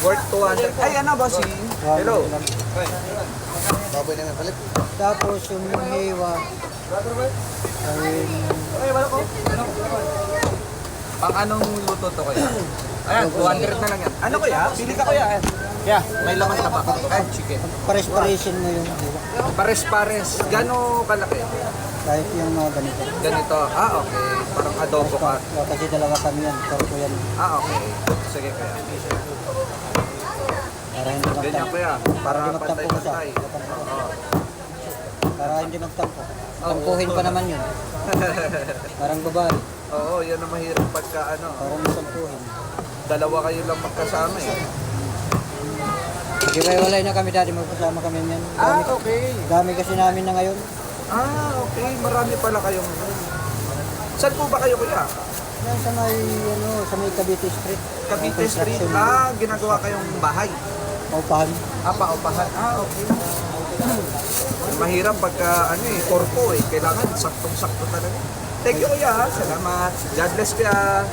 Worth 200. Ay, ano, bossing? Hello. Baboy na nga palit. Tapos yung hiwa. Ay, Pang anong luto to kaya? Ayan, 200 na lang yan. Ano kuya? Pili ka kuya. Yeah, may laman ka pa. Ay, chicken. pares-paresin mo yung hiwa. Pares-pares. Gano kalaki? Kahit yung mga ganito. Ganito. Ah, okay. Parang adobo ka. Kasi dalawa kami yan. Torko yan. Ah, okay. Sige kuya. Para hindi Ganyan magtampo. kuya. Para Hindi magtampo ko siya. pantay-pantay. Oo. Para hindi magtampo. Tampuhin pa naman yun. Parang babae. Oo, yan ang mahirap pagka ano. Parang tampuhin. Dalawa kayo lang magkasama eh. Sige, walay na kami dati. Magkasama kami yan. Ah, okay. Dami kasi namin na ngayon. Ah, okay. Marami pala kayong... Saan po ba kayo kuya? Yan sa may, sa may Cavite Street. Cavite Street. Construction. Ah, ginagawa kayong bahay. Paupahan. Ah, paupahan. Ah, okay. Mahirap pagka korpo eh. Kailangan saktong-sakto talaga. Thank you kuya. Salamat. God bless kuya.